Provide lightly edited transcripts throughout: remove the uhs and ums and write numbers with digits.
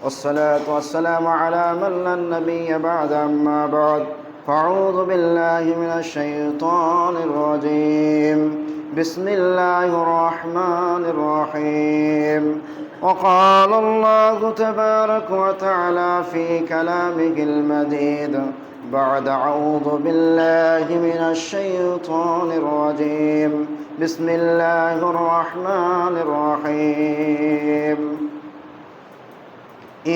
والصلاة والسلام على من لا نبي بعد أما بعد فأعوذ بالله من الشيطان الرجيم بسم الله الرحمن الرحيم وقال الله تبارك وتعالى في كلامه المجيد بعد أعوذ بالله من الشيطان الرجيم بسم الله الرحمن الرحيم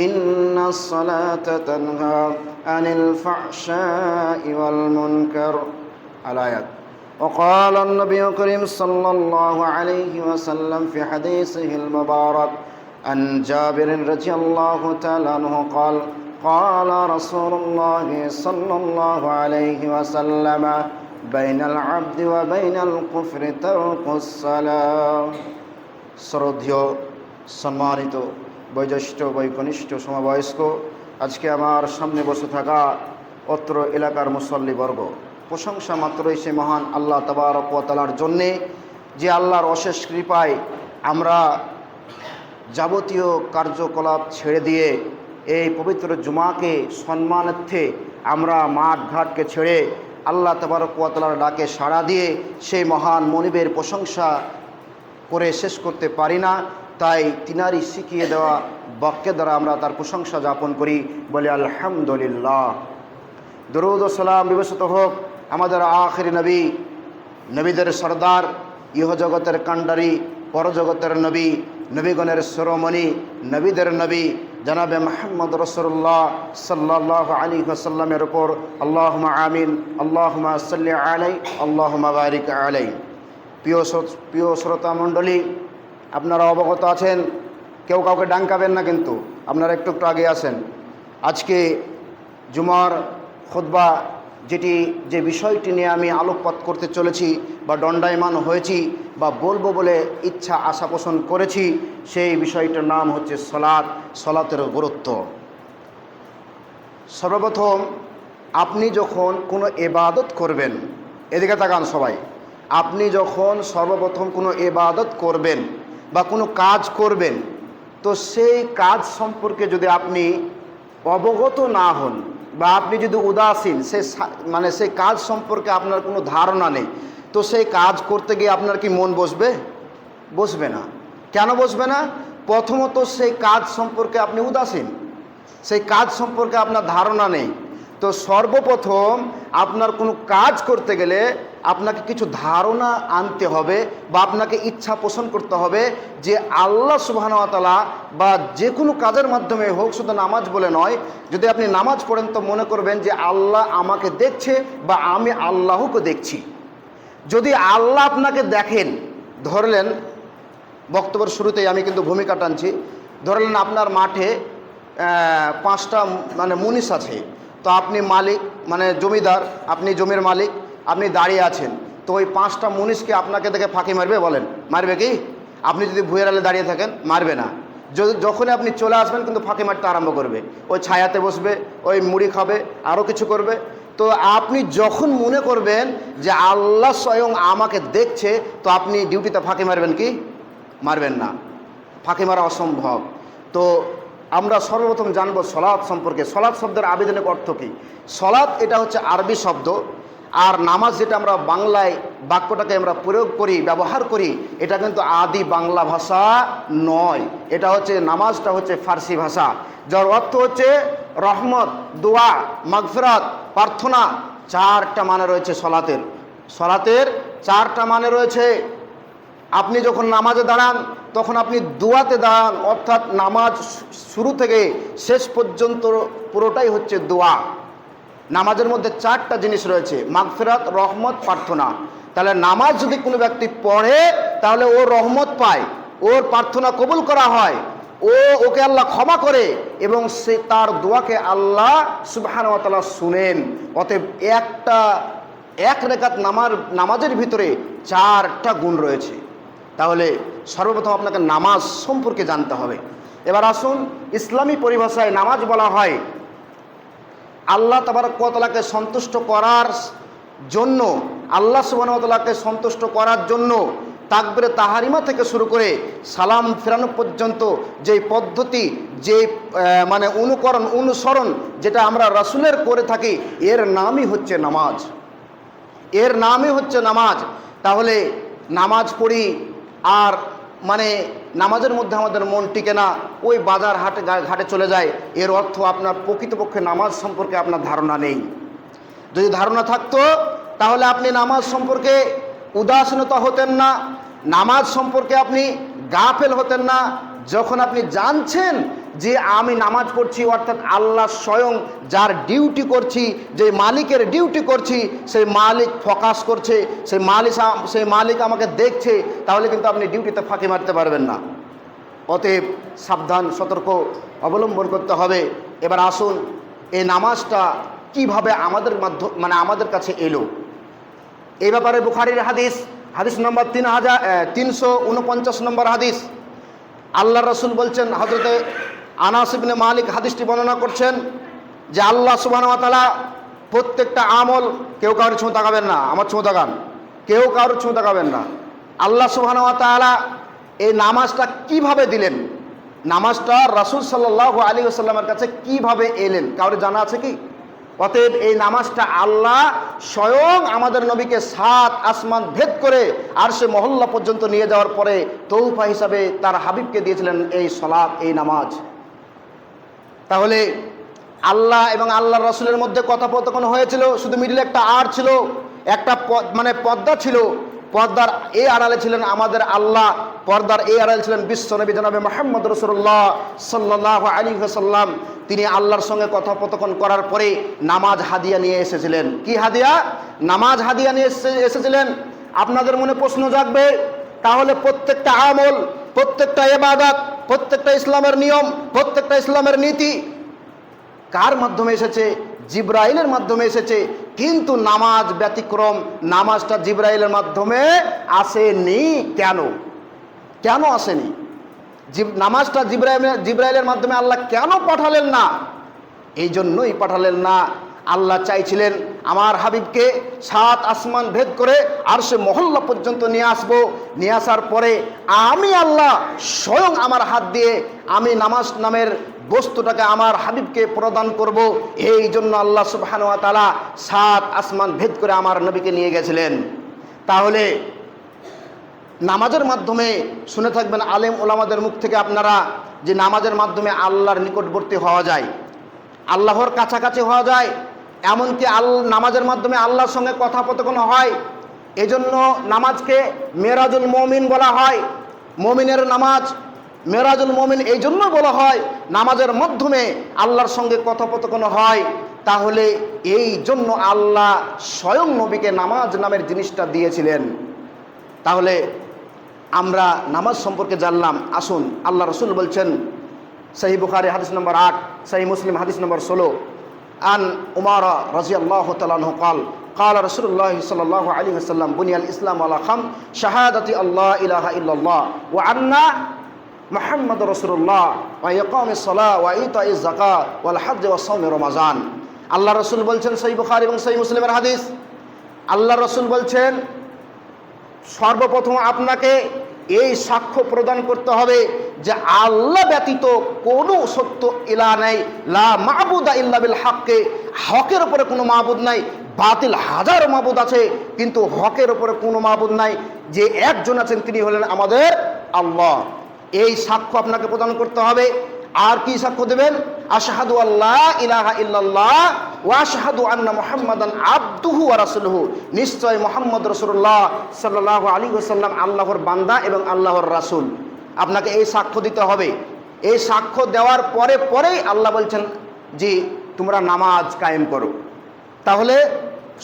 إن الصلاة تنهى عن الفحشاء والمنكر الآيات. وقال النبي الكريم صلى الله عليه وسلم في حديثه المبارك عن جابر رضي الله تعالى عنه قال قال رسول الله صلى الله عليه وسلم بين العبد وبين الكفر ترك الصلاة. শ্রদ্ধেয় সম্মানিত বয়োজ্যেষ্ঠ বয়োকনিষ্ঠ সমবয়স্ক, আজকে আমার সামনে বসে থাকা অত্র এলাকার মুসল্লিবর্গ, প্রশংসা মাত্রই সে মহান আল্লাহ তাবারক ওয়া তাআলার জন্যে যে আল্লাহর অশেষ কৃপায় আমরা যাবতীয় কার্যকলাপ ছেড়ে দিয়ে এই পবিত্র জুমাকে সম্মানার্থে আমরা মাঠ ঘাটকে ছেড়ে আল্লাহ তাবারক ওয়া তাআলার ডাকে সাড়া দিয়ে সেই মহান মনিবের প্রশংসা করে শেষ করতে পারি না। তাই তিনারই শিখিয়ে দেওয়া বাক্যের দ্বারা আমরা তার প্রশংসা যাপন করি, বলে আলহামদুলিল্লাহ। দরুদ ও সালাম বিবেচিত হোক আমাদের আখির নবী, নবীদের সর্দার, ইহজগতের কাণ্ডারি, পরজগতের নবী, নবীগণের শিরোমণি, নবীদের নবী জনাবে মুহাম্মদ রাসূলুল্লাহ সাল্লাল্লাহু আলাইহি ওয়াসাল্লামের উপর আল্লাহুম্মা আমিন, আল্লাহুম্মা সাল্লি আলাইহি, আল্লাহুম্মা বারিক আলাইহি। প্রিয় শ্রোতা মণ্ডলী, আপনারা অবগত আছেন, কেউ কাউকে ডাঙ্কাবেন না, কিন্তু আপনারা একটু একটু আগে আসেন। আজকে জুমার খুতবা যে বিষয়টি নিয়ে আমি আলোকপাত করতে চলেছি বা দণ্ডায়মান হয়েছি বা বলবো বলে ইচ্ছা আশা পোষণ করেছি, সেই বিষয়টার নাম হচ্ছে সলাতের গুরুত্ব। সর্বপ্রথম আপনি যখন কোনো ইবাদত করবেন, এদিকে তাকান সবাই, আপনি যখন সর্বপ্রথম কোনো ইবাদত করবেন বা কোনো কাজ করবেন, তো সেই কাজ সম্পর্কে যদি আপনি অবগত না হন বা আপনি যদি উদাসীন, সেই কাজ সম্পর্কে আপনার কোনো ধারণা নেই, তো সেই কাজ করতে গিয়ে আপনার কি মন বসবে না? কেন বসবে না? প্রথমত সেই কাজ সম্পর্কে আপনি উদাসীন, সেই কাজ সম্পর্কে আপনার ধারণা নেই। তো সর্বপ্রথম আপনার কোনো কাজ করতে গেলে আপনাকে কিছু ধারণা আনতে হবে বা আপনাকে ইচ্ছা পোষণ করতে হবে যে আল্লাহ সুবহানাহু ওয়া তাআলা, বা যে কোনো কাজের মাধ্যমে হোক, শুধু নামাজ বলে নয়, যদি আপনি নামাজ পড়েন তো মনে করবেন যে আল্লাহ আমাকে দেখছে বা আমি আল্লাহকে দেখছি। যদি আল্লাহ আপনাকে দেখেন, ধরলেন বক্তব্যের শুরুতেই আমি কিন্তু ভূমিকা টানছি, ধরলেন আপনার মাঠে 5টা মুনিশ আছে, তো আপনি মালিক জমিদার, আপনি জমির মালিক, আপনি দাঁড়িয়ে আছেন, তো ওই 5টা মুনিশকে আপনাকে দেখে ফাঁকি মারবে? বলেন, মারবে কি? আপনি যদি ভুঁয়ের আলে দাঁড়িয়ে থাকেন, মারবে না। যখনই আপনি চলে আসবেন কিন্তু ফাঁকি মারতে আরম্ভ করবে, ওই ছায়াতে বসবে, ওই মুড়ি খাবে, আরও কিছু করবে। তো আপনি যখন মনে করবেন যে আল্লাহ স্বয়ং আমাকে দেখছে, তো আপনি ডিউটিতে ফাঁকি মারবেন কি? মারবেন না, ফাঁকি মারা অসম্ভব। তো আমরা সর্বপ্রথম জানবো সলাৎ সম্পর্কে। সলাৎ শব্দের আবেদনিক অর্থ কী? সলাৎ এটা হচ্ছে আরবি শব্দ, আর নামাজ যেটা আমরা বাংলায় বাক্যটাকে আমরা প্রয়োগ করি, ব্যবহার করি, এটা কিন্তু আদি বাংলা ভাষা নয়, এটা হচ্ছে, নামাজটা হচ্ছে ফার্সি ভাষা, যার অর্থ হচ্ছে রহমত, দোয়া, মাগফিরাত, প্রার্থনা। 4টা মানে রয়েছে সলাতের 4টা মানে রয়েছে। আপনি যখন নামাজে দাঁড়ান তখন আপনি দোয়াতে দাঁড়ান, অর্থাৎ নামাজ শুরু থেকে শেষ পর্যন্ত পুরোটাই হচ্ছে দোয়া। নামাজের মধ্যে 4টা জিনিস রয়েছে, মাগফিরাত, রহমত, প্রার্থনা। তাহলে নামাজ যদি কোনো ব্যক্তি পড়ে তাহলে ও রহমত পায়, ওর প্রার্থনা কবুল করা হয়, ওকে আল্লাহ ক্ষমা করে এবং সে তার দোয়াকে আল্লাহ সুবহানাহু ওয়া তাআলা শুনেন। অতএব এক রাকাত নামাজের ভিতরে 4টা গুণ রয়েছে। তাহলে সর্বপ্রথম আপনাকে নামাজ সম্পর্কে জানতে হবে। এবার আসুন, ইসলামী পরিভাষায় নামাজ বলা হয় আল্লাহ তাবারক ওয়া তাআলাকে সন্তুষ্ট করার জন্য, আল্লাহ সুবহানাহু ওয়া তাআলাকে সন্তুষ্ট করার জন্য তাকবীরে তাহারিমা থেকে শুরু করে সালাম ফেরানো পর্যন্ত যে পদ্ধতি, যে মানে অনুসরণ যেটা আমরা রাসূলের করে থাকি, এর নামই হচ্ছে নামাজ। এর নামই হচ্ছে নামাজ। তাহলে নামাজ পড়ি আর মানে নামাজের মধ্যে আমাদের মন টিকে না, ওই বাজার ঘাটে চলে যায়, এর অর্থ আপনার প্রকৃতপক্ষে নামাজ সম্পর্কে আপনার ধারণা নেই। যদি ধারণা থাকতো তাহলে আপনি নামাজ সম্পর্কে উদাসীনতা হতেন না, নামাজ সম্পর্কে আপনি গাফেল হতেন না। যখন আপনি জানছেন যে আমি নামাজ পড়ছি, অর্থাৎ আল্লাহ স্বয়ং যার ডিউটি করছি, যে মালিকের ডিউটি করছি, সেই মালিক ফোকাস করছে, সেই মালিক আমাকে দেখছে, তাহলে কিন্তু আপনি ডিউটিতে ফাঁকি মারতে পারবেন না। অতএব সাবধান, সতর্ক অবলম্বন করতে হবে। এবার আসুন, এই নামাজটা কিভাবে আমাদের কাছে এলো, এই ব্যাপারে বুখারীর হাদিস নম্বর 349 নম্বর হাদিস। আল্লাহ রসুল বলছেন, হযরতে আনাস ইবনে মালিক হাদিসটি বর্ণনা করছেন যে আল্লাহ সুবহানাহু ওয়া তাআলা প্রত্যেকটা আমল, কেউ কারোর ছুঁ তাকাবেন না, আমার ছুঁ তাকান, কেউ কারোর ছুঁ তাকাবেন না। আল্লাহ সুবহানাহু ওয়া তাআলা এই নামাজটা কিভাবে দিলেন, নামাজটা রাসূল সাল্লাল্লাহু আলাইহি ওয়াসাল্লামের কাছে কিভাবে এলেন, কারোর জানা আছে কি? অতএব এই নামাজটা আল্লাহ স্বয়ং আমাদের নবীকে 7 আসমান ভেদ করে আরশে মহল্লা পর্যন্ত নিয়ে যাওয়ার পরে তৌফা হিসাবে তার হাবিবকে দিয়েছিলেন এই সালাত, এই নামাজ। তাহলে আল্লাহ এবং আল্লাহর রাসূলের মধ্যে কথোপকথন হয়েছিল, শুধু মিডিলে একটা আর ছিল, একটা পর্দা ছিল। পর্দার এই আড়ালে ছিলেন আমাদের আল্লাহ, পর্দার এই আড়ালে ছিলেন বিশ্বনবী জনাবে মুহাম্মদ রাসূলুল্লাহ সাল্লাল্লাহু আলাইহি ওয়াসাল্লাম। তিনি আল্লাহর সঙ্গে কথোপকথন করার পরে নামাজ হাদিয়া নিয়ে এসেছিলেন। কি হাদিয়া? নামাজ হাদিয়া নিয়ে এসেছিলেন। আপনাদের মনে প্রশ্ন জাগবে, তাহলে প্রত্যেকটা আমল, প্রত্যেকটা ইবাদত, প্রত্যেকটা ইসলামের নিয়ম, প্রত্যেকটা ইসলামের নীতি কার মাধ্যমে এসেছে? জিবরাইলের মাধ্যমে এসেছে। কিন্তু নামাজ ব্যতিক্রম, নামাজটা জিবরাইলের মাধ্যমে আসেনি। কেন আসেনি? নামাজটা জিবরাইলের মাধ্যমে আল্লাহ কেন পাঠালেন না? এই জন্যই পাঠালেন না, আল্লাহ চাইছিলেন আমার হাবিবকে 7 আসমান ভেদ করে আরশে মহল্লা পর্যন্ত নিয়ে আসবো। নিয়ে আসার পরে আমি আল্লাহ স্বয়ং আমার হাত দিয়ে আমি নামাজ নামের বস্তুটাকে আমার হাবিবকে প্রদান করব। এই জন্য আল্লাহ সুবহানাহু ওয়া তাআলা 7 আসমান ভেদ করে আমার নবীকে নিয়ে গেছিলেন। তাহলে নামাজের মাধ্যমে শুনে থাকবেন আলেম ওলামাদের মুখ থেকে আপনারা, যে নামাজের মাধ্যমে আল্লাহর নিকটবর্তী হওয়া যায়, আল্লাহর কাছাকাছি হওয়া যায়। এমনকি নামাজের মাধ্যমে আল্লাহর সঙ্গে কথোপকথন হয়। এজন্য নামাজকে মেরাজুল মুমিন বলা হয়। মুমিনের নামাজ মেরাজুল মুমিন এই জন্য বলা হয়, নামাজের মাধ্যমে আল্লাহর সঙ্গে কথোপকথন হয়। তাহলে এই জন্য আল্লাহ স্বয়ং নবীকে নামাজ নামের জিনিসটা দিয়েছিলেন। তাহলে আমরা নামাজ সম্পর্কে জানলাম। আসুন, আল্লাহ রসুল বলছেন, সহিহ বুখারী হাদিস নম্বর 8, সহিহ মুসলিম হাদিস নম্বর 16, আন উমারা রাদিয়াল্লাহু তাআলা আনহু قال قال رسول الله صلى الله عليه وسلم بني الإسلام على 5 شهادة الله إله إلا الله وأن محمد رسول الله وإقام الصلاة وإيتاء الزكاة والحج وصوم رمضان। আল্লাহ রসুল বলছেন, সহিহ বুখারী এবং সহিহ মুসলিমের হাদিস, আল্লাহ রসুল বলছেন সর্বপ্রথম আপনাকে এই সাক্ষ্য প্রদান করতে হবে যে আল্লাহ ব্যতীত কোনো সত্য ইলাহ নাই, লা মাবুদা ইল্লা বিল হক, হকের উপরে কোনো মাবুদ নাই। বাতিল হাজার মাবুদ আছে, কিন্তু হকের উপরে কোনো মাবুদ নাই। যে একজন আছেন, তিনি হলেন আমাদের আল্লাহ। এই সাক্ষ্য আপনাকে প্রদান করতে হবে। আর কি সাক্ষ্য দেবেন? আশহাদু আল্লা ইলাহা ইল্লাল্লাহ ওয়া আশহাদু আন্না মুহাম্মাদান আবদুহু ওয়া রাসূলুহু, নিশ্চয় মুহাম্মদ রাসূলুল্লাহ সাল্লাল্লাহু আলাইহি ওয়াসাল্লাম আল্লাহর বান্দা এবং আল্লাহর রাসূল। আপনাকে এই সাক্ষ্য দিতে হবে। এই সাক্ষ্য দেওয়ার পরেই আল্লাহ বলছেন যে তোমরা নামাজ কায়েম করো। তাহলে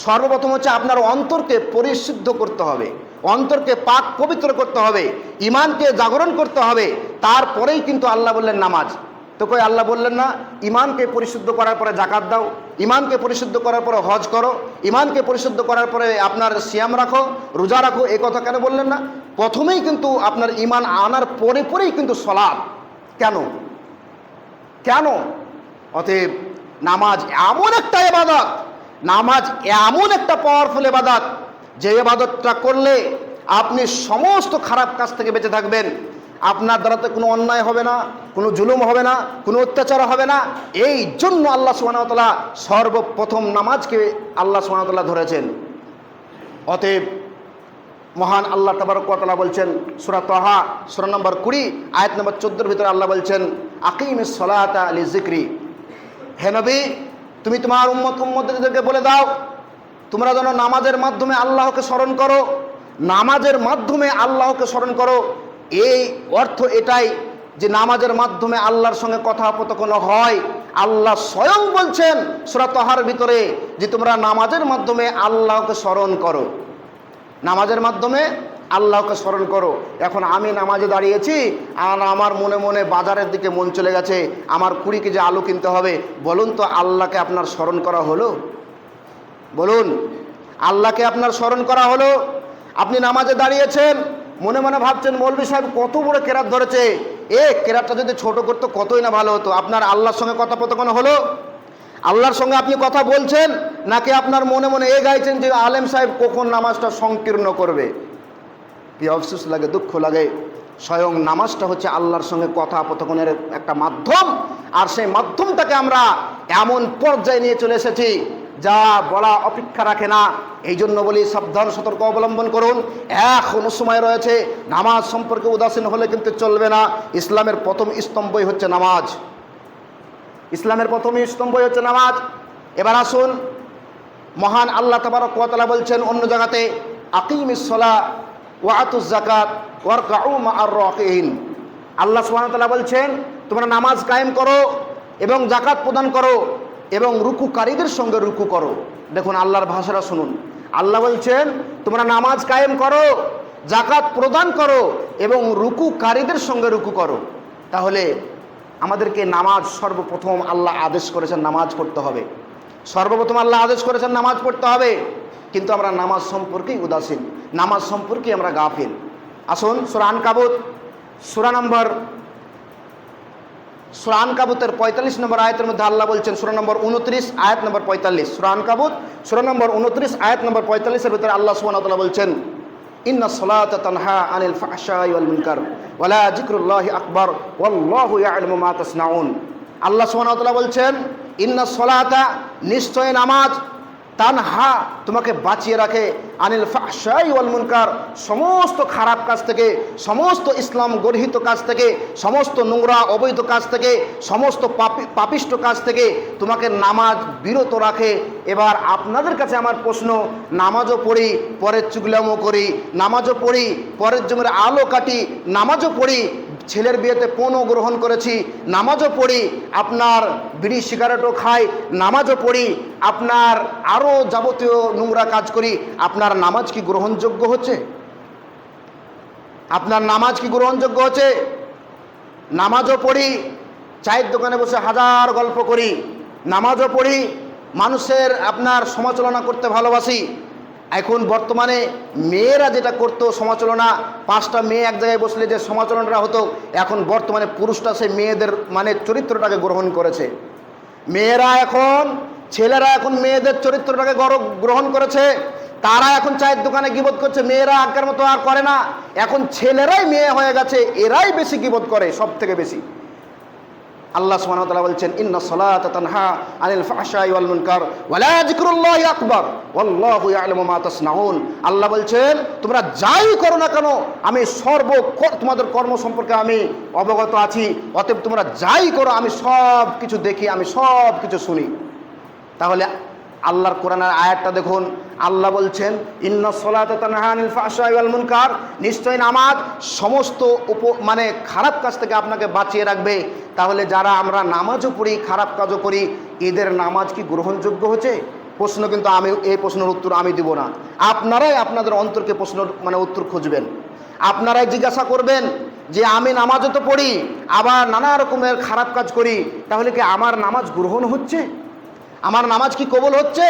সর্বপ্রথম হচ্ছে আপনার অন্তরকে পরিশুদ্ধ করতে হবে, অন্তরকে পাক পবিত্র করতে হবে, ইমানকে জাগরণ করতে হবে। তারপরেই কিন্তু আল্লাহ বললেন নামাজ। তো কই আল্লাহ বললেন না ইমানকে পরিশুদ্ধ করার পরে জাকাত দাও, ইমানকে পরিশুদ্ধ করার পরে হজ করো, ইমানকে পরিশুদ্ধ করার পরে আপনার সিয়াম রাখো, রোজা রাখো? এই কথা কেন বললেন না? প্রথমেই কিন্তু আপনার ইমান আনার পরেই কিন্তু সালাত। কেন? অতএব নামাজ এমন একটা ইবাদত, নামাজ এমন একটা পাওয়ারফুল ইবাদত, যে ইবাদতটা করলে আপনি সমস্ত খারাপ কাজ থেকে বেঁচে থাকবেন। আপনার দ্বারাতে কোনো অন্যায় হবে না, কোনো জুলুম হবে না, কোনো অত্যাচার হবে না। এই জন্য আল্লাহ সুবহানাহু ওয়া তাআলা সর্বপ্রথম নামাজকে আল্লাহ সুবহানাহু ওয়া তাআলা ধরেছেন। অতএব মহান আল্লাহ তাবারক ওয়া তাআলা বলছেন সূরা তাহা সূরা নম্বর 20 আয়াত নম্বর 14 ভিতরে আল্লাহ বলছেন আকিমিস সালাতা লিযিকরি, হে নবী তুমি তোমার উম্মতদেরকে বলে দাও তোমরা যেন নামাজের মাধ্যমে আল্লাহকে স্মরণ করো, নামাজের মাধ্যমে আল্লাহকে স্মরণ করো। এই অর্থ এটাই যে নামাজের মাধ্যমে আল্লাহর সঙ্গে কথোপকথন হয়। আল্লাহ স্বয়ং বলছেন সূরা তাহার ভিতরে যে তোমরা নামাজের মাধ্যমে আল্লাহকে স্মরণ করো, নামাজের মাধ্যমে আল্লাহকে স্মরণ করো। এখন আমি নামাজে দাঁড়িয়েছি আর আমার মনে মনে বাজারের দিকে মন চলে গেছে, আমার 20 কেজি আলু কিনতে হবে। বলুন তো আল্লাহকে আপনার স্মরণ করা হলো? বলুন আল্লাহকে আপনার স্মরণ করা হলো? আপনি নামাজে দাঁড়িয়েছেন, মনে মনে ভাবছেন মৌলভী সাহেব কত বড় কেরাত ধরেছে, কেরাতটা যদি ছোট করতো কতই না ভালো হতো। আপনার আল্লাহর সঙ্গে কথোপকথন হলো? আল্লাহর সঙ্গে আপনি কথা বলছেন, নাকি আপনার মনে মনে গাইছেন যে আলেম সাহেব কখন নামাজটা সংকীর্ণ করবে? কি আফসোস লাগে, দুঃখ লাগে। স্বয়ং নামাজটা হচ্ছে আল্লাহর সঙ্গে কথোপকথনের একটা মাধ্যম, আর সেই মাধ্যমটাকে আমরা এমন পর্যায়ে নিয়ে চলে এসেছি যা বলা অপেক্ষা রাখে না। এই জন্য বলি সাবধান সতর্ক অবলম্বন করুন। এখনো সময় রয়েছে, নামাজ সম্পর্কে উদাসীন হলে কিন্তু চলবে না। ইসলামের প্রথম স্তম্ভই হচ্ছে নামাজ, ইসলামের প্রথম স্তম্ভই হচ্ছে নামাজ। এবার আসুন, মহান আল্লাহ তাবারক ওয়া তাআলা বলছেন অন্য জায়গাতে আকিমিস সালাহ ওয়া আতুজ যাকাত ওয়ারকাউ মা'আর রাকিঈন। আল্লাহ সুবহানাহু ওয়া তাআলা বলছেন তোমরা নামাজ কায়েম করো এবং যাকাত প্রদান করো এবং রুকুকারীদের সঙ্গে রুকু করো। দেখুন আল্লাহর ভাষাটা শুনুন, আল্লাহ বলছেন তোমরা নামাজ কায়েম করো, যাকাত প্রদান করো এবং রুকুকারীদের সঙ্গে রুকু করো। তাহলে আমাদেরকে নামাজ সর্বপ্রথম আল্লাহ আদেশ করেছেন নামাজ পড়তে হবে, সর্বপ্রথম আল্লাহ আদেশ করেছেন নামাজ পড়তে হবে। কিন্তু আমরা নামাজ সম্পর্কেই উদাসীন, নামাজ সম্পর্কে আমরা গাফিল। আসুন সূরা আনকাবুত সূরা আনকাবুতের 45 নম্বর আয়াতের মধ্যে আল্লাহ বলছেন, সূরা নম্বর 29 আয়াত নম্বর 45, সূরা আনকাবুত সূরা নম্বর 29 আয়াত নম্বর 45-এর ভিতরে আল্লাহ সুবহানাহু ওয়া তাআলা বলছেন ইন্নাস সালাতা তানহা আনিল ফাহশাই ওয়াল মুনকার ওয়ালা যিকরুল্লাহি আকবার ওয়াল্লাহু ইয়া'লামু মা তাসনাউন। আল্লাহ সুবহানাহু ওয়া তাআলা বলছেন ইন্নাস সালাতা, নিশ্চয় নামাজ, তানহা তোমাকে বাঁচিয়ে রাখে, আনিল ফাহশাই ওয়াল মুনকার সমস্ত খারাপ কাজ থেকে, সমস্ত ইসলাম গর্হিত কাজ থেকে, সমস্ত নোংরা অবৈধ কাজ থেকে, সমস্ত পাপিষ্ট কাজ থেকে তোমাকে নামাজ বিরত রাখে। এবার আপনাদের কাছে আমার প্রশ্ন, নামাজও পড়ি পরের চুগলামো করি, নামাজও পড়ি পরের জমির আলো কাটি, নামাজও পড়ি ছেলের বিয়েতে পণও গ্রহণ করেছি, নামাজও পড়ি আপনার বিড়ি সিগারেটও খাই, নামাজও পড়ি আপনার আরও যাবতীয় নোংরা কাজ করি, আপনার নামাজ কি গ্রহণযোগ্য হচ্ছে? আপনার নামাজ কি গ্রহণযোগ্য হচ্ছে? নামাজও পড়ি, চায়ের দোকানে বসে হাজার গল্প করি, নামাজও পড়ি, মানুষের আপনার সমালোচনা করতে ভালোবাসি। এখন বর্তমানে মেয়েরা যেটা করতো সমালোচনা, 5টা মেয়ে এক জায়গায় বসলে যে সমালোচনাটা হতো, এখন বর্তমানে পুরুষরা সেই মেয়েদের মানে চরিত্রটাকে গ্রহণ করেছে। মেয়েরা এখন, ছেলেরা এখন মেয়েদের চরিত্রটাকে গ্রহণ করেছে। তারা এখন চায়ের দোকানে গীবত করছে, মেয়েরা আগের মতো আর করে না। এখন ছেলেরাই মেয়ে হয়ে গেছে, এরাই বেশি গীবত করে, সব থেকে বেশি। আল্লাহ সুবহানাহু ওয়া তাআলা বলছেন ইন্নাস সালাতা তানহা আনিল ফাহশাই ওয়াল মুনকার ওয়ালা যিকরুল্লাহি আকবার ওয়াল্লাহু ইয়া'লামু মা তাসনাউন। আল্লাহ বলছেন তোমরা যাই করো না কেন আমি তোমাদের কর্ম সম্পর্কে আমি অবগত আছি, অতএব তোমরা যাই করো আমি সব কিছু দেখি, আমি সব কিছু শুনি। তাহলে আল্লাহর কোরআনের আয়াতটা দেখুন, আল্লাহ বলছেন ইন্নাস সালাতা তানহা আনিল ফাহশাই ওয়াল মুনকার, নিশ্চয় নামাজ সমস্ত মানে খারাপ কাজ থেকে আপনাকে বাঁচিয়ে রাখবে। তাহলে যারা আমরা নামাজও পড়ি খারাপ কাজও করি, এদের নামাজ কি গ্রহণযোগ্য হচ্ছে? প্রশ্ন কিন্তু আমি এই প্রশ্নের উত্তর আমি দিব না, আপনারাই আপনাদের অন্তরকে প্রশ্ন মানে উত্তর খুঁজবেন। আপনারাই জিজ্ঞাসা করবেন যে আমি নামাজও তো পড়ি আবার নানা রকমের খারাপ কাজ করি, তাহলে কি আমার নামাজ গ্রহণ হচ্ছে? আমার নামাজ কি কবুল হচ্ছে?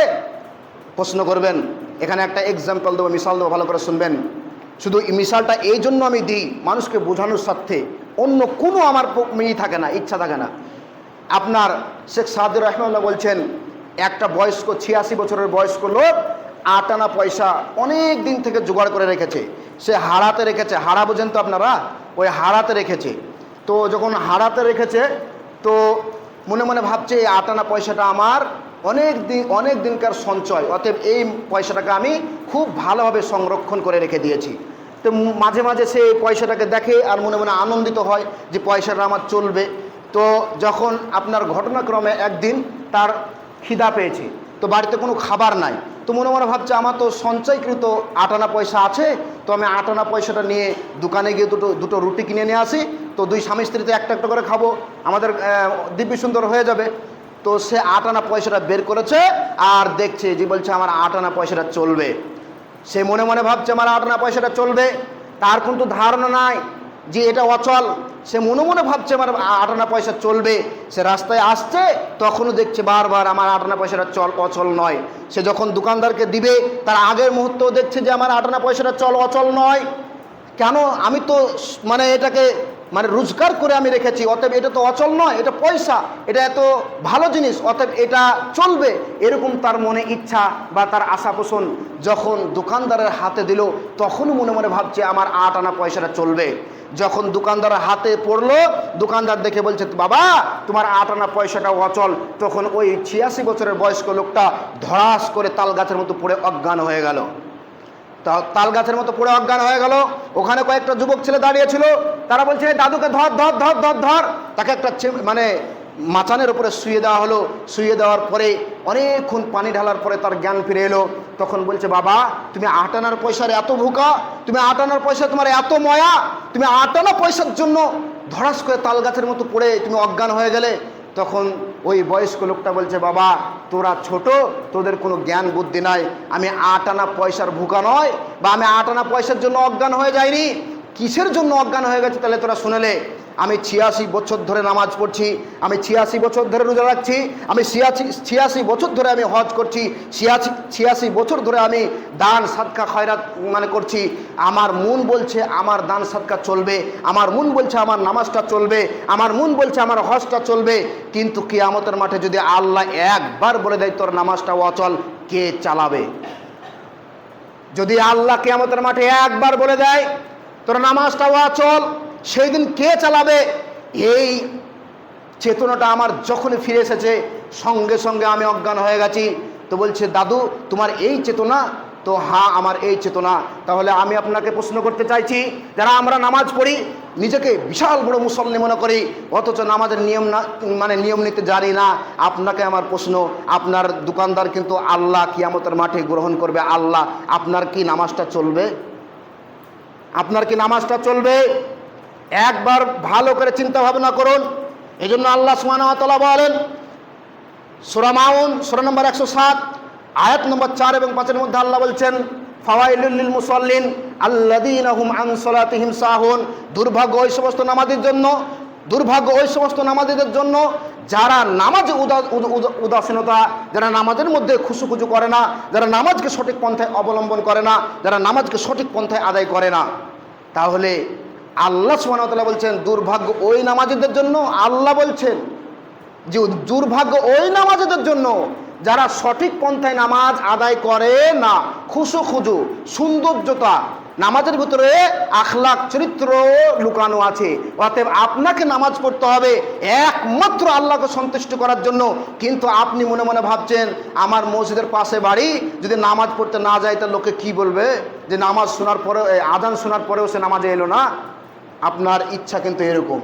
প্রশ্ন করবেন। এখানে একটা এক্সাম্পল দেবো, মিসাল দেবো, ভালো করে শুনবেন। শুধু মিসালটা এই জন্য আমি দিই মানুষকে বোঝানোর স্বার্থে, অন্য কোনো আমার থাকে না, ইচ্ছা থাকে না। আপনার শেখ সাদুর রহমানুল্লাহ বলছেন একটা বয়স্ক 86 বছরের বয়স্ক লোক 8 আনা পয়সা অনেক দিন থেকে জোগাড় করে রেখেছে। সে হারাতে রেখেছে, হারা বোঝেন তো আপনারা, ওই হারাতে রেখেছে। তো যখন হারাতে রেখেছে তো মনে মনে ভাবছে এই 8 আনা পয়সাটা আমার অনেক দিনকার সঞ্চয়, অতএব এই পয়সাটাকে আমি খুব ভালোভাবে সংরক্ষণ করে রেখে দিয়েছি। তো মাঝে মাঝে সে এই পয়সাটাকে দেখে আর মনে মনে আনন্দিত হয় যে পয়সাটা আমার চলবে। তো যখন আপনার ঘটনাক্রমে একদিন তার খিদা পেয়েছে, তো বাড়িতে কোনো খাবার নাই, তো মনে মনে ভাবছে আমার তো সঞ্চয়কৃত 8 আনা পয়সা আছে, তো আমি 8 আনা পয়সাটা নিয়ে দোকানে গিয়ে দুটো রুটি কিনে নিয়ে আসি, তো 2 স্বামী স্ত্রীতে একটা একটা করে খাবো, আমাদের দিব্যি সুন্দর হয়ে যাবে। তো সে 8 আনা পয়সাটা বের করেছে আর দেখছে যে বলছে আমার 8 আনা পয়সাটা চলবে। সে মনে মনে ভাবছে আমার 8 আনা পয়সাটা চলবে, তার কিন্তু ধারণা নাই যে এটা অচল। সে মনে মনে ভাবছে আমার 8 আনা পয়সা চলবে। সে রাস্তায় আসছে, তখনও দেখছে বারবার আমার 8 আনা পয়সাটা অচল নয়। সে যখন দোকানদারকে দিবে তার আগের মুহূর্তেও দেখছে যে আমার 8 আনা পয়সাটা অচল নয়। কেন? আমি তো এটাকে রোজগার করে আমি রেখেছি, অতএব এটা তো অচল নয়, এটা পয়সা, এটা এত ভালো জিনিস, অতএব এটা চলবে। এরকম তার মনে ইচ্ছা বা তার আশা পোষণ যখন দোকানদারের হাতে দিল, তখনও মনে মনে ভাবছে আমার 8 আনা পয়সাটা চলবে। যখন দোকানদারের হাতে পড়লো, দোকানদার দেখে বলছে বাবা তোমার 8 আনা পয়সাটা অচল, তখন ওই 86 বছরের বয়স্ক লোকটা ধড়াস করে তাল গাছের মতো পড়ে অজ্ঞান হয়ে গেল। তাল গাছের মতো পড়ে অজ্ঞান হয়ে গেল। ওখানে কয়েকটা যুবক ছেলে দাঁড়িয়েছিল, তারা বলছে দাদুকে ধর ধর ধর ধর ধর। তাকে একটা মাচানের উপরে শুয়ে দেওয়া হলো। শুয়ে দেওয়ার পরে অনেকক্ষণ পানি ঢালার পরে তার জ্ঞান ফিরে এলো। তখন বলছে বাবা তুমি 8 আনার পয়সার এত ভুকা, তুমি 8 আনার পয়সা তোমার এত ময়া, তুমি 8 আনা পয়সার জন্য ধরাস করে তাল গাছের মতো পড়ে তুমি অজ্ঞান হয়ে গেলে। তখন ওই বয়স্ক লোকটা বলছে বাবা তোরা ছোট, তোদের কোনো জ্ঞান বুদ্ধি নাই, আমি 8 আনা পয়সার ভুকা নয়, বা আমি 8 আনা পয়সার জন্য অজ্ঞান হয়ে যাইনি। কিসের জন্য অজ্ঞান হয়ে গেছে তাহলে তোরা শুনেলে? আমি 86 বছর ধরে নামাজ পড়ছি, আমি 86 বছর ধরে রোজা রাখছি, আমি 86 বছর ধরে আমি হজ করছি, 86 বছর ধরে আমি দান সাদকা খয়রাত করছি। আমার মন বলছে আমার দান সাদকা চলবে, আমার মন বলছে আমার নামাজটা চলবে, আমার মন বলছে আমার হজটা চলবে, কিন্তু কিয়ামতের মাঠে যদি আল্লাহ একবার বলে দেয় তোর নামাজটা অচল, কে চালাবে? যদি আল্লাহ কিয়ামতের মাঠে একবার বলে দেয় তোর নামাজটা অচল, সেই দিন কে চালাবে? এই চেতনাটা আমার যখনই ফিরে এসেছে, সঙ্গে সঙ্গে আমি অজ্ঞান হয়ে গেছি। তো বলছে দাদু তোমার এই চেতনা? তো হ্যাঁ আমার এই চেতনা। তাহলে আমি আপনাকে প্রশ্ন করতে চাইছি, যারা আমরা নামাজ পড়ি, নিজেকে বিশাল বড় মুসল্লি মনে করি, অথচ নামাজের নিয়ম নিয়ম নিতে জানি না, আপনাকে আমার প্রশ্ন, আপনার দোকানদার কিন্তু আল্লাহ কিয়ামতের মাঠে গ্রহণ করবে আল্লাহ, আপনার কি নামাজটা চলবে? আপনার কি নামাজটা চলবে? একবার ভালো করে চিন্তা ভাবনা করুন। এই জন্য আল্লাহ সুবহানাহু ওয়া তাআলা বলেন সূরা মাউন সূরা নম্বর 107 আয়াত নম্বর 4 এবং 5 এর মধ্যে আল্লাহ বলছেন ফাওয়াইলুল লিল মুসাল্লিন আল্লাযীনা হুম আন সালাতিহিম সাহুন। দুর্ভাগ্য ওই সমস্ত নামাজীদের জন্য, দুর্ভাগ্য ওই সমস্ত নামাজীদের জন্য যারা নামাজে উদাসীনতা, যারা নামাজের মধ্যে খুশুখুজু করে না, যারা নামাজকে সঠিক পন্থায় অবলম্বন করে না, যারা নামাজকে সঠিক পন্থায় আদায় করে না। তাহলে আল্লাহ সুবহানাহু ওয়া তাআলা বলছেন দুর্ভাগ্য ওই নামাজীদের জন্য। আল্লাহ বলছেন যে দুর্ভাগ্য ওই নামাজীদের জন্য যারা সঠিক পন্থায় নামাজ আদায় করে না। খুশুখুজু, সৌন্দর্যতা, নামাজের ভিতরে আখলাক, চরিত্র লুকানো আছে। অতএব আপনাকে নামাজ পড়তে হবে একমাত্র আল্লাহকে সন্তুষ্ট করার জন্য। কিন্তু আপনি মনে মনে ভাবছেন আমার মসজিদের পাশে বাড়ি, যদি নামাজ পড়তে না যায় তা লোকে কি বলবে, যে নামাজ শোনার পরেও, আজান শোনার পরেও সে নামাজে এলো না। আপনার ইচ্ছা কিন্তু এরকম,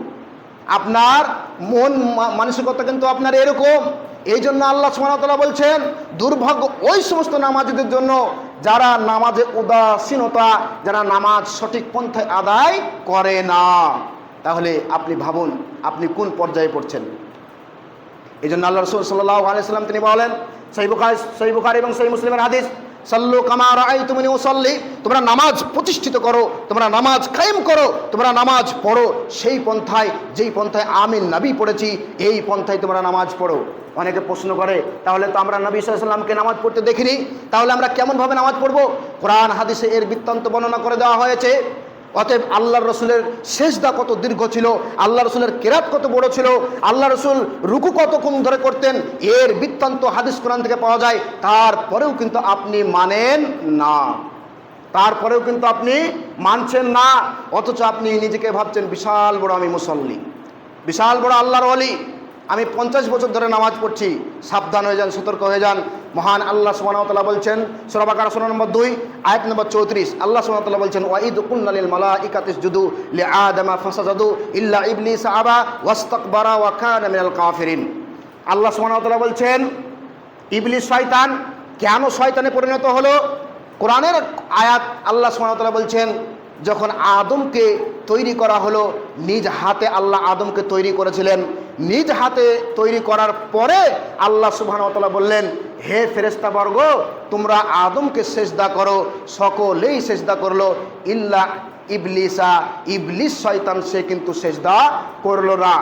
আপনার মন মানসিকতা কিন্তু আপনার এরকম। এই জন্য আল্লাহ সুবহানাহু ওয়া তাআলা বলছেন দুর্ভাগ্য ওই সমস্ত নামাজীদের জন্য যারা নামাজে উদাসীনতা, যারা নামাজ সঠিক পন্থায় আদায় করে না। তাহলে আপনি ভাবুন আপনি কোন পর্যায়ে পড়ছেন। এই জন্য আল্লাহ রাসূল সাল্লাল্লাহু আলাইহি ওয়াসাল্লাম তিনি বলেন, সহিহ বুখারী এবং সহিহ মুসলিমের হাদিস, সাল্লু কামা রাআইতুমুনি উসাল্লি, তোমরা নামাজ প্রতিষ্ঠিত করো, তোমরা নামাজ কায়েম করো, তোমরা নামাজ পড়ো সেই পন্থায়, যেই পন্থায় আমি নবী পড়েছি, এই পন্থায় তোমরা নামাজ পড়ো। অনেকে প্রশ্ন করে তাহলে তো আমরা নবী সাল্লাল্লাহু আলাইহি ওয়াসাল্লামকে নামাজ পড়তে দেখিনি, তাহলে আমরা কেমনভাবে নামাজ পড়বো? কোরআন হাদিসে এর বৃত্তান্ত বর্ণনা করে দেওয়া হয়েছে। অতএব আল্লাহ রসুলের সেজদা কত দীর্ঘ ছিল, আল্লাহ রসুলের কেরাত কত বড় ছিল, আল্লাহ রসুল রুকু কতক্ষণ ধরে করতেন, এর বৃত্তান্ত হাদিস কোরআন থেকে পাওয়া যায়। তারপরেও কিন্তু আপনি মানেন না। তারপরেও কিন্তু আপনি মানছেন না, অথচ আপনি নিজেকে ভাবছেন বিশাল বড় আমি মুসল্লি, বিশাল বড় আল্লাহর ওয়ালি, আমি 50 বছর ধরে নামাজ পড়ছি। সাবধান হয়ে যান, সতর্ক হয়ে যান। মহান আল্লাহ সুবহানাহু ওয়া তাআলা বলছেন সূরা বাকারা সূরা নম্বর 2 আয়াত নম্বর 34, আল্লাহ সুবহানাহু ওয়া তাআলা বলছেন ওয়াইদ কুল্না লিল মালাইকাতি ইসজুদু লিআদামা ফাসাজাদু ইল্লা ইবলিস আবা ওয়াস্তাকবারা ওয়া কানা মিনাল কাফিরিন। আল্লাহ সুবহানাহু ওয়া তাআলা বলছেন ইবলিস শয়তান কেন শয়তানে পরিণত হলো? কোরআনের আয়াত আল্লাহ সুবহানাহু ওয়া তাআলা বলছেন যখন আদমকে তৈরি করা হলো, নিজ হাতে আল্লাহ আদমকে তৈরি করেছিলেন। নিজ হাতে তৈরি করার পরে আল্লাহ সুবহানাহু ওয়া তাআলা বললেন হে ফেরেশতাবর্গ তোমরা আদমকে সেজদা করো। সকলেই সেজদা করলো ইল্লা ইবলিসা, ইবলিস শয়তান সে কিন্তু সেজদা করলো না।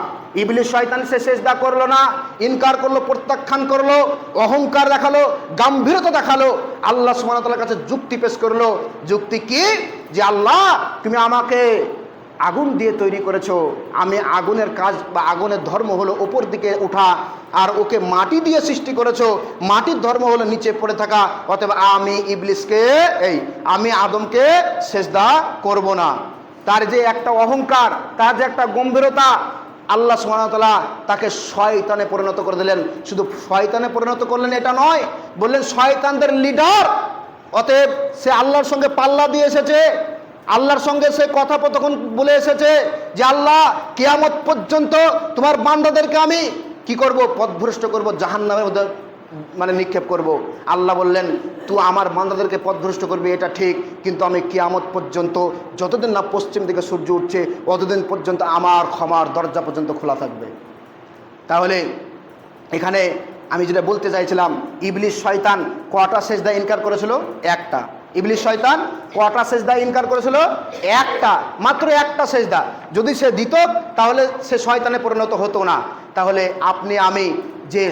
ইবলিস শয়তান সে সেজদা করলো না, ইনকার করলো, প্রত্যাখ্যান করলো, অহংকার দেখালো, গাম্ভীর্যতা দেখালো। আল্লাহ সুবহানাহু ওয়া তাআলার কাছে যুক্তি পেশ করলো। যুক্তি কি? যে আল্লাহ তুমি আমাকে আগুন দিয়ে তৈরি করেছো, আমি আগুনের কাজ বা আগুনের ধর্ম হলো উপর দিকে ওঠা, আর ওকে মাটি দিয়ে সৃষ্টি করেছো, মাটির ধর্ম হলো নিচে পড়ে থাকা। অতএব আমি ইবলিসকে আমি আদমকে সেজদা করব না। তার যে একটা অহংকার, তার যে একটা গম্ভীরতা, আল্লাহ সুবহানাহু ওয়া তাআলা তাকে শয়তানে পরিণত করে দিলেন। শুধু শয়তানে পরিণত করলেন এটা নয়, বললেন শয়তানদের লিডার। অতএব সে আল্লাহর সঙ্গে পাল্লা দিয়ে এসেছে, আল্লাহর সঙ্গে সে কথোপকথন বলে এসেছে যে আল্লাহ কিয়ামত পর্যন্ত তোমার বান্দাদেরকে আমি কি করব? পথভ্রষ্ট করব, জাহান্নামের মধ্যে নিক্ষেপ করব। আল্লাহ বললেন তুই আমার বান্দাদেরকে পথভ্রষ্ট করবি এটা ঠিক, কিন্তু আমি কিয়ামত পর্যন্ত যতদিন না পশ্চিম দিকে সূর্য উঠছে ততদিন পর্যন্ত আমার ক্ষমার দরজা পর্যন্ত খোলা থাকবে। তাহলে এখানে আমি যেটা বলতে চাইছিলাম, ইবলিস শয়তান কয়টা সেজদা ইনকার করেছিল? একটা। ইবলিস শয়তান কয়টা সেজদা ইনকার করেছিল? একটা, মাত্র একটা সেজদা। যদি সে দিত তাহলে সে শয়তানে পরিণত হতো না। তাহলে আপনি আমি যে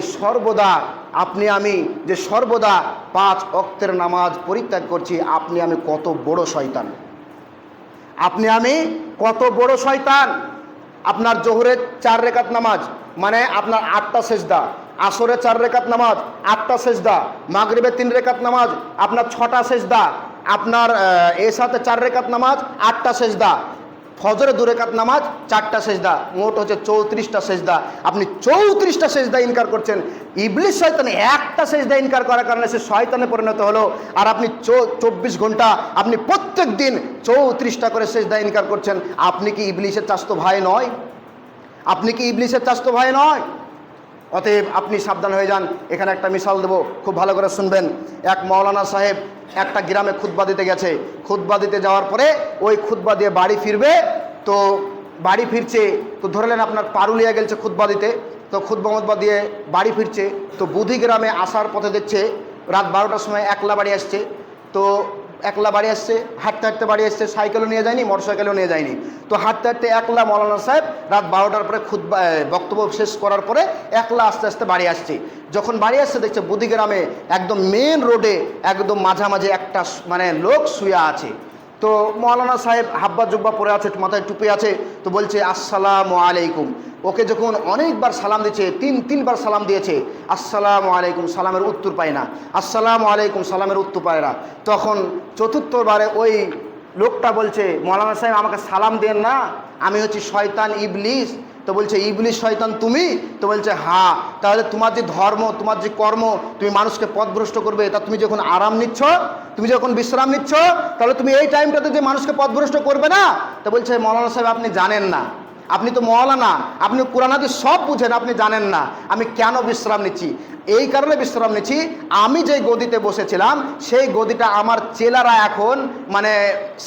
সর্বদা 5 ওয়াক্তের নামাজ পরিত্যাগ করছি, আপনি আমি কত বড় শয়তান, আপনি আমি কত বড় শয়তান। আপনার জোহরের 4 রেকাত নামাজ মানে আপনার 8টা সেজদা, আসরে 4 রেকাত নামাজ 8টা সেজদা, মাগরিবে 3 রেকাত নামাজ আপনার 6টা সেজদা, আপনার এশাতে 4 রেকাত নামাজ 8টা সেজদা, ফজরে 2 রেকাত নামাজ 4টা সেজদা, মোট হচ্ছে 34টা সেজদা। আপনি 34টা সেজদা ইনকার করছেন। ইবলিস শয়তান একটা সেজদা ইনকার করার কারণে সে শয়তানে পরিণত হলো, আর আপনি 24 ঘন্টা আপনি প্রত্যেক দিন 34টা করে সেজদা ইনকার করছেন। আপনি কি ইবলিসের চাস্তো ভাই নয়? আপনি কি ইবলিসের চাস্তো ভাই নয়? অতএব আপনি সাবধান হয়ে যান। এখানে একটা মিসাল দেবো, খুব ভালো করে শুনবেন। এক মাওলানা সাহেব একটা গ্রামে খুতবা দিতে গেছে। খুতবা দিতে যাওয়ার পরে ওই খুতবা দিয়ে বাড়ি ফিরবে, তো বাড়ি ফিরছে তো ধরলেন আপনার পারুলিয়া গেছে খুতবা দিতে, তো খুতবা দিয়ে বাড়ি ফিরছে, তো বুধি গ্রামে আসার পথে দেখছে রাত 12টার সময় একলা বাড়ি আসছে। তো একলা বাড়ি আসছে, হাঁটতে হাঁটতে বাড়ি আসছে, সাইকেলও নিয়ে যায়নি, মোটরসাইকেলও নিয়ে যায়নি। তো হাঁটতে হাঁটতে একলা মাওলানা সাহেব রাত 12টার পরে বক্তব্য শেষ করার পরে একলা আস্তে আস্তে বাড়ি আসছে। যখন বাড়ি আসছে দেখছে বুদিগ্রামে একদম মেন রোডে একদম মাঝামাঝি একটা লোক শুয়ে আছে। তো মাওলানা সাহেব হাব্বা জুব্বা পরে আছে, মাথায় টুপি আছে, তো বলছে আসসালামু আলাইকুম। ওকে যখন অনেকবার সালাম দিচ্ছে, 3বার সালাম দিয়েছে, আসসালামু আলাইকুম, সালামের উত্তর পায় না, আসসালামু আলাইকুম, সালামের উত্তর পায় না। তখন 4র্থবারে ওই লোকটা বলছে মাওলানা সাহেব আমাকে সালাম দেন না, আমি হচ্ছি শয়তান ইবলিস। তো বলছে ইবলিস শয়তান তুমি? তো বলছে হ্যাঁ। তাহলে তোমার যে ধর্ম, তোমার যে কর্ম, তুমি মানুষকে পথভ্রষ্ট করবে, তা তুমি যখন আরাম নিচ্ছ, তুমি যখন বিশ্রাম নিচ্ছ, তাহলে তুমি এই টাইমটাতে যে মানুষকে পথভ্রষ্ট করবে না? তো বলছে মাওলানা সাহেব আপনি জানেন না, আপনি তো মাওলানা, আপনি কোরআন হাদিস সব বুঝেন, আপনি জানেন না আমি কেন বিশ্রাম নিচ্ছি। এই কারণে বিশ্রাম নিচ্ছি, আমি যে গদিতে বসেছিলাম সেই গদিটা আমার চেলারা এখন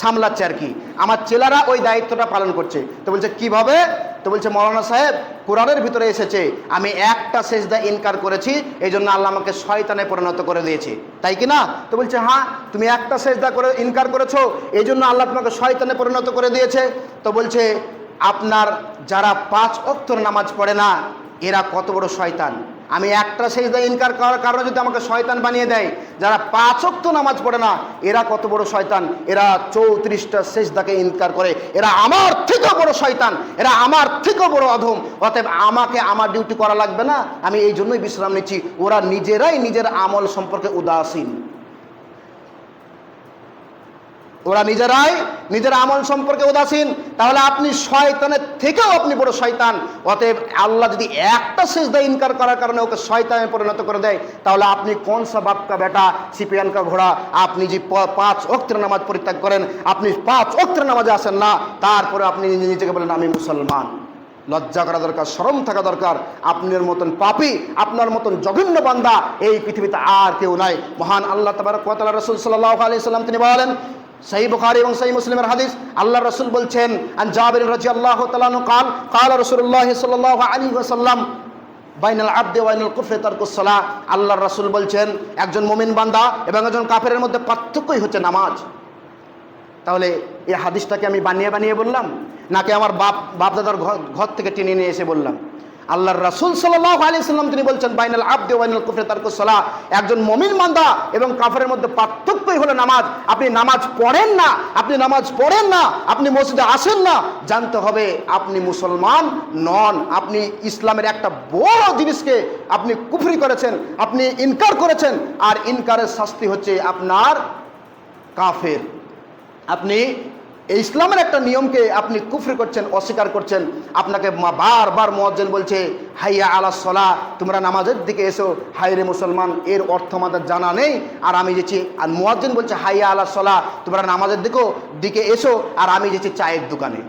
সামলাচ্ছে আর কি, আমার চেলারা ওই দায়িত্বটা পালন করছে। তো বলছে কিভাবে? তো বলছে মাওলানা সাহেব কোরআনের ভিতরে এসেছে আমি একটা সেজদা ইনকার করেছি, এই জন্য আল্লাহ আমাকে শয়তানে পরিণত করে দিয়েছে, তাই কি না? তো বলছে হ্যাঁ, তুমি একটা সেজদা করে ইনকার করেছো, এই জন্য আল্লাহ তোমাকে শয়তানে পরিণত করে দিয়েছে। তো বলছে আপনার যারা 5 ওয়াক্তের নামাজ পড়ে না এরা কত বড় শয়তান। আমি একটা সেজদা ইনকার করার কারণে যদি আমাকে শয়তান বানিয়ে দেয়, যারা 5 ওয়াক্ত নামাজ পড়ে না এরা কত বড় শয়তান। এরা 34টা সেজদাকে ইনকার করে, এরা আমার থেকেও বড় শয়তান, এরা আমার থেকেও বড় অধম। অতএব আমাকে আমার ডিউটি করা লাগবে না, আমি এই জন্যই বিশ্রাম নিচ্ছি। ওরা নিজেরাই নিজের আমল সম্পর্কে উদাসীন। ওরা নিজের আমল সম্পর্কে উদাসীন। তাহলে আপনি শয়তানের থেকেও আপনি বড় শয়তান। অতএব আল্লাহ যদি একটা সিজদা ইনকার করার কারণে ওকে শয়তানে পরিণত করে দেয়, তাহলে আপনি কোন সা বাপ কা বেটা সিপিয়ান কা ঘোড়া, আপনি যে 5 ওয়াক্তের নামাজ পরিত্যাগ করেন, আপনি 5 ওয়াক্তের নামাজে আসেন না, তারপরে আপনি নিজেকে বলেন আমি মুসলমান। লজ্জা করা দরকার, শরম থাকা দরকার। আপনার মতন পাপী, আপনার মতন জঘন্য বান্দা এই পৃথিবীতে আর কেউ নাই। মহান আল্লাহ তাবারক ওয়া তাআলা রাসূল সাল্লাল্লাহু আলাইহি সাল্লাম তিনি বলেন, সহিহ বুখারী এবং সহিহ মুসলিমের হাদিস, আল্লাহর রাসূল বলছেন, আন জাবির রাদিয়াল্লাহু তাআলা আনহু قال قال رسول الله صلى الله عليه وسلم বাইনাল আবদি ওয়া বাইনাল কুফরি তারকুস সালাহ। আল্লাহর রাসূল বলছেন, একজন মুমিন বান্দা এবং একজন কাফেরের মধ্যে পার্থক্যই হচ্ছে নামাজ। তাহলে এই হাদিসটাকে আমি বানিয়ে বললাম, নাকি আমার বাপ দাদার ঘর থেকে টেনে নিয়ে এসে বললাম? আল্লাহর রাসূল সাল্লাল্লাহু আলাইহি সাল্লাম তিনি বলছেন, বাইনাল আবদি ওয়া বাইনাল কুফরি তারকুস সালাহ, একজন মুমিন বান্দা এবং কাফেরের মধ্যে পার্থক্যই হলো নামাজ। আপনি নামাজ পড়েন না, আপনি মসজিদে আসেন না, জানতে হবে আপনি মুসলমান নন। আপনি ইসলামের একটা বড় জিনিসকে আপনি কুফরি করেছেন, আপনি ইনকার করেছেন, আর ইনকারের শাস্তি হচ্ছে আপনার কাফের। আপনি এই ইসলামের একটা নিয়মকে আপনি কুফরি করছেন, অস্বীকার করছেন। আপনাকে বারবার মুয়াজ্জিন বলছে, হাইয়া আলাস সালাহ, তোমরা নামাজের দিকে এসো। হায় রে মুসলমান, এর অর্থ আমাদের জানা নেই। আর আমি যেছি, আর মুয়াজ্জিন বলছে হাইয়া আলাস সালাহ, তোমরা নামাজের দিকে এসো, আর আমি যেছি চায়ের দোকানে।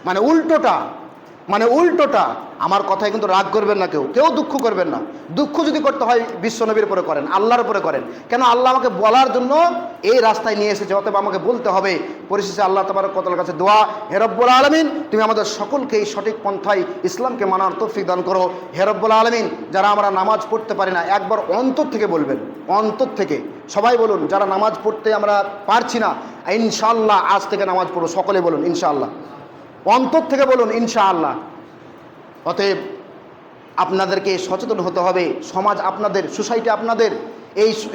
মানে উল্টোটা। আমার কথায় কিন্তু রাগ করবেন না, কেউ দুঃখ করবেন না। দুঃখ যদি করতে হয় বিশ্বনবীর উপরে করেন, আল্লাহর উপরে করেন। কেন? আল্লাহ আমাকে বলার জন্য এই রাস্তায় নিয়ে এসেছে, অতএব আমাকে বলতে হবে। পরিশেষে আল্লাহ তাবারক ওয়া তাআলার কাছে দোয়া, হে রব্বুল আলামিন, তুমি আমাদের সকলকে এই সঠিক পন্থায় ইসলামকে মানার তৌফিক দান করো। হে রব্বুল আলামিন, যারা আমরা নামাজ পড়তে পারি না, একবার অন্তর থেকে বলবেন, অন্তর থেকে সবাই বলুন, যারা নামাজ পড়তে আমরা পারছি না, ইনশাআল্লাহ আজ থেকে নামাজ পড়ো। সকলে বলুন ইনশাআল্লাহ, অন্তর থেকে বলুন ইনশাআল্লাহ। অতএব আপনাদেরকে সচেতন হতে হবে। সমাজ আপনাদের, সোসাইটি আপনাদের,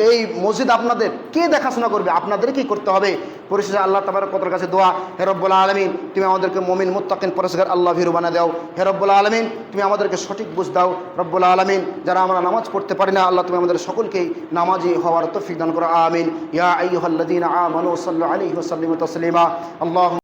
এই মসজিদ আপনাদের, কে দেখাশোনা করবে? আপনাদেরকেই করতে হবে। পরিশেষে আল্লাহ তাবারক ওয়া তাআলার কাছে দোয়া, হে রব্বুল আলামিন, তুমি আমাদেরকে মুমিন মুত্তাকিন পরহেজগার আল্লাহ ভীরু বানিয়ে দাও। হে রব্বুল আলামিন, তুমি আমাদেরকে সঠিক বুঝ দাও। রব্বুল আলামিন, যারা আমরা নামাজ পড়তে পারি না, আল্লাহ তুমি আমাদের সকলকেই নামাজি হওয়ার তৌফিক দান করো। আমিন। ইয়া আইয়ুহাল্লাযীনা আমানু সাল্লু আলাইহি ওয়া সাল্লিমু তাসলিমা। আল্লাহ